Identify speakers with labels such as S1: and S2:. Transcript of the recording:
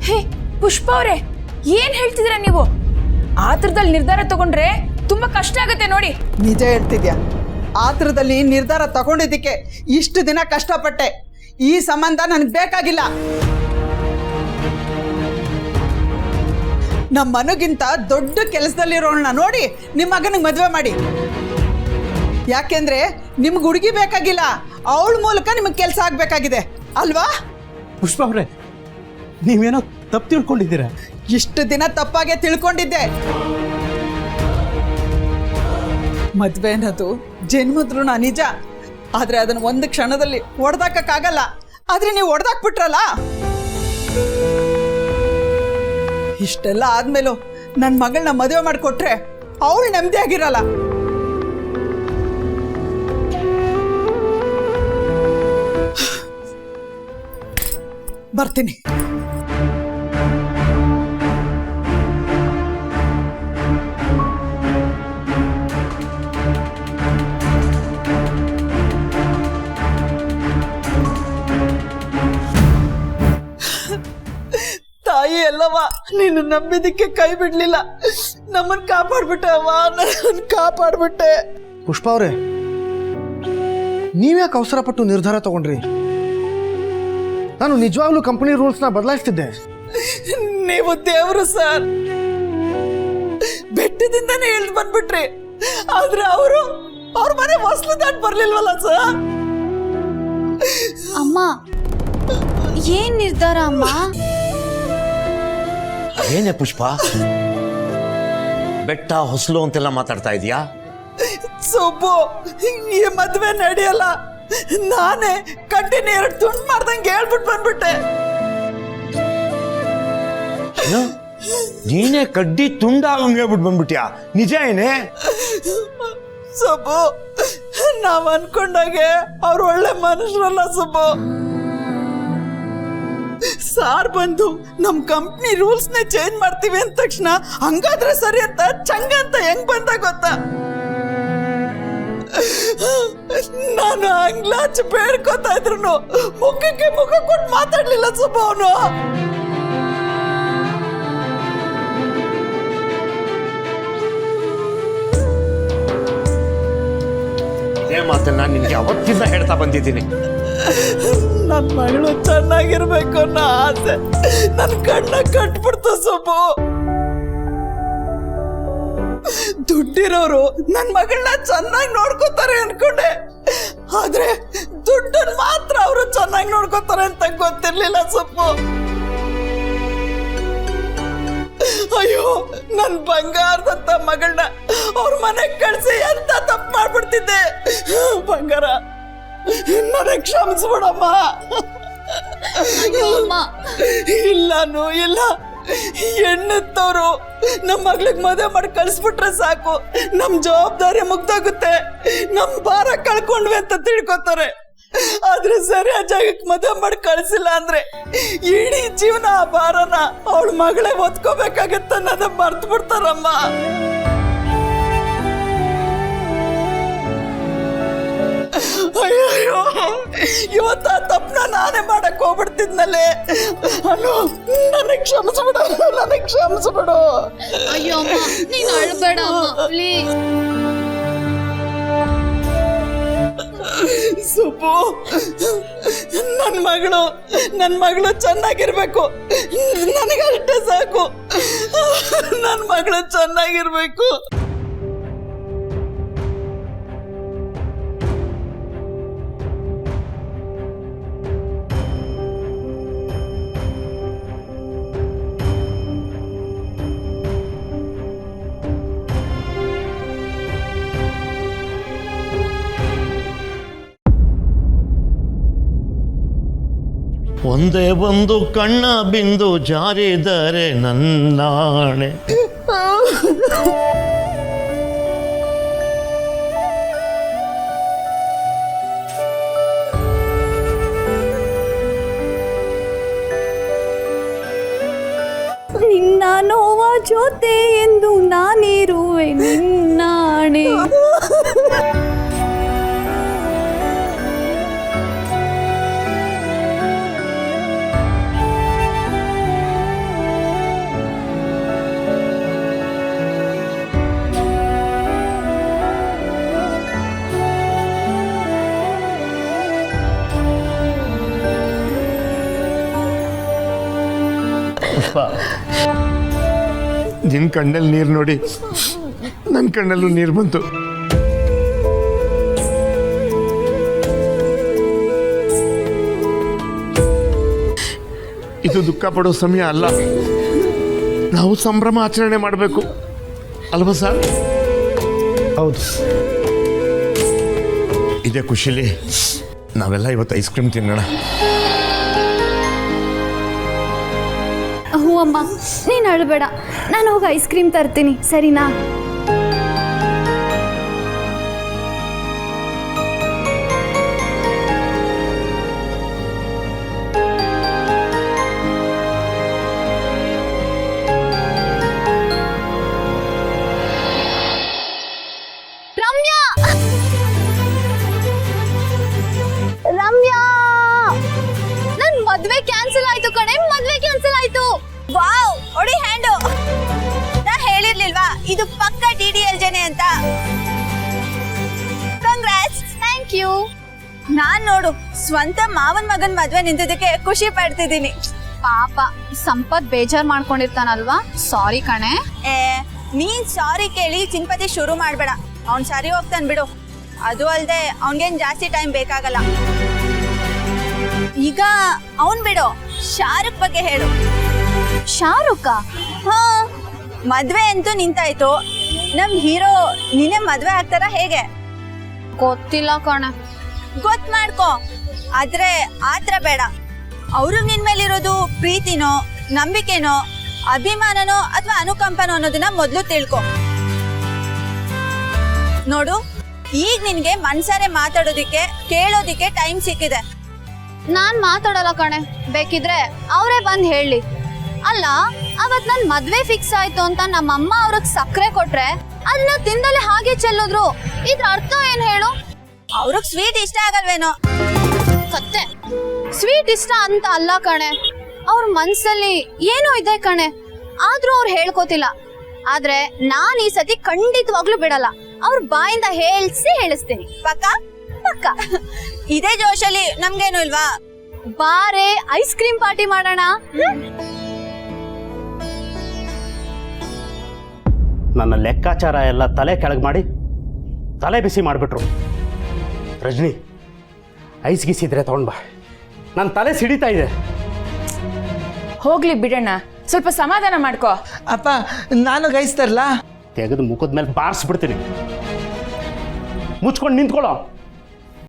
S1: ಹೇ ಪುಷ್ಪ ಅವರೇ, ಏನ್ ಹೇಳ್ತಿದ್ದೀರಾ ನೀವು? ಆತರದಲ್ಲಿ ನಿರ್ಧಾರ ತಗೊಂಡ್ರೆ ತುಂಬಾ ಕಷ್ಟ ಆಗತ್ತೆ ನೋಡಿ.
S2: ನಿಜ ಹೇಳ್ತಿದ್ಯಾ? ಆತರದಲ್ಲಿ ನಿರ್ಧಾರ ತಗೊಂಡಿದ್ದಕ್ಕೆ ಇಷ್ಟು ದಿನ ಕಷ್ಟಪಟ್ಟೆ. ಈ ಸಂಬಂಧ ನನಗೆ ಬೇಕಾಗಿಲ್ಲ. ನಮ್ಮ ಮನಗಿಂತ ದೊಡ್ಡ ಕೆಲಸದಲ್ಲಿರೋಳನ್ನ ನೋಡಿ ನಿಮ್ಮ ಮಗನಿಗೆ ಮದುವೆ ಮಾಡಿ. ಯಾಕೆಂದ್ರೆ ನಿಮ್ಗೆ ಹುಡುಗಿ ಬೇಕಾಗಿಲ್ಲ, ಅವಳ ಮೂಲಕ ನಿಮಗೆ ಕೆಲಸ ಆಗಬೇಕಾಗಿದೆ ಅಲ್ವಾ?
S3: ಪುಷ್ಪ ಅವರೇ, ನೀವೇನೋ ತಪ್ಪು ತಿಳ್ಕೊಂಡಿದ್ದೀರಾ.
S2: ಇಷ್ಟು ದಿನ ತಪ್ಪಾಗೆ ತಿಳ್ಕೊಂಡಿದ್ದೆ. ಮದುವೆ ಅನ್ನೋದು ಜನ್ಮದ ಋಣ ನಿಜ, ಆದ್ರೆ ಅದನ್ನ ಒಂದು ಕ್ಷಣದಲ್ಲಿ ಹೊಡೆದಾಕಕ್ಕಾಗಲ್ಲ. ಆದ್ರೆ ನೀವು ಹೊಡೆದಾಕ್ಬಿಟ್ರಲ್ಲ. ಇಷ್ಟೆಲ್ಲ ಆದ್ಮೇಲೂ ನನ್ನ ಮಗಳನ್ನ ಮದುವೆ ಮಾಡಿಕೊಟ್ರೆ ಅವಳು ನೆಮ್ಮದಿ ಆಗಿರಲ್ಲ. ಬರ್ತೀನಿ. ತಾಯಿ ಅಲ್ಲವ, ನೀನು ನಂಬಿದಕ್ಕೆ ಕೈ ಬಿಡ್ಲಿಲ್ಲ. ನಮ್ಮನ್ನ ಕಾಪಾಡ್ಬಿಟ್ಟೆ ಅವ್ವ, ನನ್ನ ಕಾಪಾಡ್ಬಿಟ್ಟೆ.
S4: ಪುಷ್ಪ ಅವರೇ, ನೀವ್ಯಾಕೆ ಅವಸರಪಟ್ಟು ನಿರ್ಧಾರ ತಗೊಂಡ್ರಿ? ನಾನು ನಿಜವಾಗ್ಲೂ ಕಂಪನಿ ರೂಲ್ಸ್ನ ಬದಲಾಯಿಸ್ತಿದ್ದೆ.
S2: ನೀವು ದೇವರು ಸರ್. ಬೆಟ್ಟದಿಂದಾನೇ ಹೇಳ್ದು ಬಂದ್ಬಿಟ್ರಿ, ಆದ್ರೆ ಅವ್ರ ಮನೆ ಹೊಸಲು ದಾಟ್ ಬರ್ಲಿಲ್ವಲ್ಲ ಸರ್.
S5: ಅಮ್ಮ, ಏನ್ ನಿರ್ಧಾರ ಅಮ್ಮ?
S6: ಏನೇ ಪುಷ್ಪ, ಬೆಟ್ಟ ಹೊಸಲು ಅಂತೆಲ್ಲ ಮಾತಾಡ್ತಾ ಇದೀಯಾ?
S2: ಸೊಬ್ಬು, ಈ ಮದ್ವೆ ನಡೆಯಲ್ಲ. ನಾನೇ ಕಟ್ಟಿನ 2 ತುಂಡು ಮಾಡ್ದಂಗೆ ಹೇಳ್ಬಿಟ್ಟು ಬಂದ್ಬಿಟ್ಟೆ.
S6: ನೀನೇ ಕಡ್ಡಿ ತುಂಡಾಗಂಗೆ ಹೇಳ್ಬಿಟ್ಟು ಬಂದ್ಬಿಟ್ಯಾ? ನಿಜ ಏನೇ?
S2: ಸೊಬ್ಬು, ನಾವ್ ಅನ್ಕೊಂಡಾಗೆ ಅವ್ರು ಒಳ್ಳೆ ಮನುಷ್ಯರಲ್ಲ ಸೊಬ್ಬು. ಸಾರ್ ಬಂದು ನಮ್ ಕಂಪ್ನಿ ರೂಲ್ಸ್ ನೇ ಚೇಂಜ್ ಮಾಡ್ತೀವಿ ಅಂದ ತಕ್ಷಣ ಹಂಗಾದ್ರೆ ಸರಿ ಅಂತ ಚಂಗ ಅಂತ ಹೆಂಗ್ ಬಂದ ಗೊತ್ತಾ? ನಾನು ಅಂಗ್ಲಾಚ್ ಬೇಡ್ಕೋತಾ ಇದ್ರು ಮುಖಕ್ಕೆ ಮುಖ ಕೊಟ್ಟು ಮಾತಾಡ್ಲಿಲ್ಲ ಸುಬ್ಬ ಅವನು.
S6: ಇದೇ ಮಾತನ್ನ ನಿನ್ಗೆ ಅವತ್ತಿಂದ ಹೇಳ್ತಾ ಬಂದಿದ್ದೀನಿ.
S2: ನನ್ನ ಮಗಳು ಚೆನ್ನಾಗಿರ್ಬೇಕು ಅನ್ನೋ ಆಸೆ ನನ್ನ ಕಣ್ಣ ಕಟ್ಬಿಡ್ತು ಸೊಬ್ಬು. ದುಡ್ಡಿರೋರು ನನ್ನ ಮಗಳನ್ನ ಚೆನ್ನಾಗಿ ನೋಡ್ಕೋತಾರೆ ಅನ್ಕೊಂಡೆ, ಆದ್ರೆ ದುಡ್ಡನ್ನ ಮಾತ್ರ ಅವರು ಚೆನ್ನಾಗಿ ನೋಡ್ಕೋತಾರೆ ಅಂತ ಗೊತ್ತಿರ್ಲಿಲ್ಲ ಸೊಪ್ಪು. ಅಯ್ಯೋ, ನನ್ ಬಂಗಾರದಂತ ಮಗಳನ್ನ ಅವ್ರ ಮನೆಗೆ ಕಳ್ಸಿ ಎಂತ ತಪ್ಪು ಮಾಡ್ಬಿಡ್ತಿದ್ದೆ. ಬಂಗಾರ, ನನಗೆ ಕ್ಷಮಿಸ್ಬಿಡಮ್ಮ. ಇಲ್ಲನೂ ಇಲ್ಲ, ಹೆಣ್ಣತ್ತವ್ರು ನಮ್ಮ ಮಗ್ಳಿಗೆ ಮದುವೆ ಮಾಡಿ ಕಳಿಸ್ಬಿಟ್ರೆ ಸಾಕು, ನಮ್ ಜವಾಬ್ದಾರಿ ಮುಗ್ದೋಗುತ್ತೆ, ನಮ್ ಭಾರ ಕಳ್ಕೊಂಡ್ವಿ ಅಂತ ತಿಳ್ಕೊತಾರೆ. ಆದ್ರೆ ಸರಿಯಾದ ಜಾಗಕ್ಕೆ ಮದುವೆ ಮಾಡಿ ಕಳಿಸಿಲ್ಲ ಅಂದ್ರೆ ಇಡೀ ಜೀವನ ಆ ಭಾರನ ಅವಳ ಮಗಳೇ ಒತ್ಕೋಬೇಕಾಗತ್ತ ಅನ್ನೋದ ಮರ್ತು ಬಿಡ್ತಾರಮ್ಮ. ಅಯ್ಯೋ, ಇವತ್ತ ತಪ್ಪನ ನಾನೇ ಮಾಡಕ್ ಹೋಗ್ಬಿಡ್ತಿದ್ನಲ್ಲೇ. ಅಲ್ಲೋ, ನನಗೆ ಕ್ಷಮಿಸ್ಬಿಡು, ನನಗೆ ಕ್ಷಮಿಸ್ಬಿಡು.
S5: ಅಯ್ಯೋ ಅಮ್ಮ, ನೀನು ಅಳ್ಬೇಡ ಅಮ್ಮ, ಪ್ಲೀಸ್.
S2: ಸುಬ್ಬು, ನನ್ ಮಗಳು ಚೆನ್ನಾಗಿರ್ಬೇಕು, ನನಗಷ್ಟೇ ಸಾಕು. ನನ್ ಮಗಳು ಚೆನ್ನಾಗಿರ್ಬೇಕು.
S6: ಒಂದೇ ಒಂದು ಕಣ್ಣ ಬಿಂದು ಜಾರಿದರೆ ನನ್ನಾಣೆ.
S5: ನಿನ್ನ ನೋವ ಜೊತೆ ಎಂದು ನಾನಿರುವೆ ನಿನ್ನಾಣೆ.
S6: ಪುಷ್ಪ, ನಿನ್ನ ಕಣ್ಣಲ್ಲಿ ನೀರು ನೋಡಿ ನನ್ನ ಕಣ್ಣಲ್ಲೂ ನೀರು ಬಂತು. ಇದು ದುಃಖ ಪಡೋ ಸಮಯ ಅಲ್ಲ, ನಾವು ಸಂಭ್ರಮ ಆಚರಣೆ ಮಾಡಬೇಕು ಅಲ್ವಾ ಸರ್?
S3: ಹೌದು.
S6: ಇದೇ ಖುಷಿಲಿ ನಾವೆಲ್ಲ ಇವತ್ತು ಐಸ್ ಕ್ರೀಮ್ ತಿನ್ನೋಣ.
S5: ಹ್ಞೂ ಅಮ್ಮ, ನೀನು ಅಳಬೇಡ, ನಾನು ಹೋಗಿ ಐಸ್ ಕ್ರೀಮ್ ತರ್ತೀನಿ, ಸರಿನಾ? ರಮ್ಯಾ, ರಮ್ಯಾ, ನನ್ ಮದ್ವೆ ಕ್ಯಾನ್ಸಲ್ ಆಯ್ತು ಕಣೆ, ಮದ್ವೆ ಕ್ಯಾನ್ಸಲ್ ಆಯ್ತು.
S7: ವಾವ್, ಒಡಿ ಹ್ಯಾಂಡು. ನಾ ಹೇಳಿರ್ಲಿಲ್ವಾ ಇದು ಪಕ್ಕ DDL ಜನೆ ಅಂತ. ಕಂಗ್ರಾಟ್ಸ್.
S5: Thank you.
S7: ನಾನ್ ನೋಡು ಸ್ವಂತ ಮಾವನ್ ಮಗನ್ ಮದ್ವೆ ನಿಂತಿದ್ದಕ್ಕೆ ಖುಷಿ ಪಡ್ತಿದ್ದೀನಿ.
S5: ಪಾಪ ಸಂಪತ್ ಬೇಜಾರ್ ಮಾಡ್ಕೊಂಡಿರ್ತಾನಲ್ವಾ, ಸಾರಿ ಕಣೆ.
S7: ನೀನ್ ಸಾರಿ ಕೇಳಿ ಚಿಂಪತಿ ಶುರು ಮಾಡ್ಬೇಡ, ಅವ್ನ್ ಸರಿ ಹೋಗ್ತಾನ್ ಬಿಡು. ಅದು ಅಲ್ದೆ ಅವ್ನ್ಗೇನ್ ಜಾಸ್ತಿ ಟೈಮ್ ಬೇಕಾಗಲ್ಲ. ಈಗ ಅವನ್ ಬಿಡು, ಶಾರುಖ್ ಬಗ್ಗೆ ಹೇಳು.
S5: ಶಾರುಖ?
S7: ಹಾ, ಮದ್ವೆ ಅಂತೂ ನಿಂತಾಯ್ತು. ನಮ್ ಹೀರೋ ನಿನ್ನೆ ಮದ್ವೆ ಆಗ್ತಾರ ಹೇಗೆ?
S5: ಗೊತ್ತಿಲ್ಲ ಕಣೆ.
S7: ಗೊತ್ ಮಾಡ್ಕೋ, ಆದ್ರೆ ಆತ್ರ ಬೇಡ. ಅವ್ರು ನಿನ್ ಮೇಲಿರೋದು ಪ್ರೀತಿನೋ, ನಂಬಿಕೆನೋ, ಅಭಿಮಾನನೋ ಅಥವಾ ಅನುಕಂಪನೋ ಅನ್ನೋದನ್ನ ಮೊದ್ಲು ತಿಳ್ಕೊ. ನೋಡು, ಈಗ ನಿನ್ಗೆ ಮನ್ಸಾರೆ ಮಾತಾಡೋದಿಕ್ಕೆ ಕೇಳೋದಿಕ್ಕೆ ಟೈಮ್ ಸಿಕ್ಕಿದೆ.
S5: ನಾನ್ ಮಾತಾಡಲ್ಲ ಕಣೆ, ಬೇಕಿದ್ರೆ ಅವರೇ ಬಂದ್ ಹೇಳಿ. ಅಲ್ಲ, ಅವತ್ ನನ್ ಮದ್ವೆ ಫಿಕ್ಸ್ ಆಯ್ತು ಅಂತ ನಮ್ಮಮ್ಮ ಅವ್ರಿಗೆ ಸಕ್ಕರೆ ಕೊಟ್ರೆ ಅದನ್ನ ತಿಂದಲೆ ಹಾಗೆ ಚೆಲ್ಲೋದ್ರು. ಇದ್ರ ಅರ್ಥ ಏನ್ ಹೇಳು?
S7: ಅವ್ರಿಗೆ ಸ್ವೀಟ್ ಇಷ್ಟ ಆಗಲ್ವೇನೋ?
S5: ಕತ್ತೆ, ಸ್ವೀಟ್ ಇಷ್ಟ ಅಂತ ಅಲ್ಲ ಕಣೆ, ಅವ್ರ ಮನ್ಸಲ್ಲಿ ಏನೋ ಇದೆ ಕಣೆ, ಆದ್ರೂ ಅವ್ರು ಹೇಳ್ಕೋತಿಲ್ಲ. ಆದ್ರೆ ನಾನ್ ಈ ಸತಿ ಖಂಡಿತವಾಗ್ಲೂ ಬಿಡಲ್ಲ, ಅವ್ರ ಬಾಯಿಂದ ಹೇಳಿಸ್ತೀನಿ.
S7: ಪಕ್ಕ
S5: ಪಕ್ಕ.
S7: ಇದೇ ಜೋಶಲ್ಲಿ ನಮ್ಗೇನು ಇಲ್ವಾ?
S5: ಬಾರೆ ಐಸ್ ಕ್ರೀಮ್ ಪಾರ್ಟಿ ಮಾಡೋಣ.
S3: ನನ್ನ ಲೆಕ್ಕಾಚಾರ ಎಲ್ಲ ತಲೆ ಕೆಳಗೆ ಮಾಡಿ ತಲೆ ಬಿಸಿ ಮಾಡಿಬಿಟ್ರು. ರಜನಿ, ಐಸ್ ಗೀಸಿದ್ರೆ ತಗೊಂಡ್ ಬಾ, ನನ್ನ ತಲೆ ಸಿಡಿತಾ ಇದೆ.
S1: ಹೋಗ್ಲಿ ಬಿಡಣ್ಣ, ಸ್ವಲ್ಪ ಸಮಾಧಾನ ಮಾಡ್ಕೋ.
S2: ಅಪ್ಪ, ನಾನು ಗೈಸ್ತರ್ಲಾ?
S3: ತೆಗೆದು ಮುಖದ ಮೇಲೆ ಬಾರಿಸ್ಬಿಡ್ತೀನಿ. ಮುಚ್ಕೊಂಡು ನಿಂತ್ಕೊಳ್ಳೋ.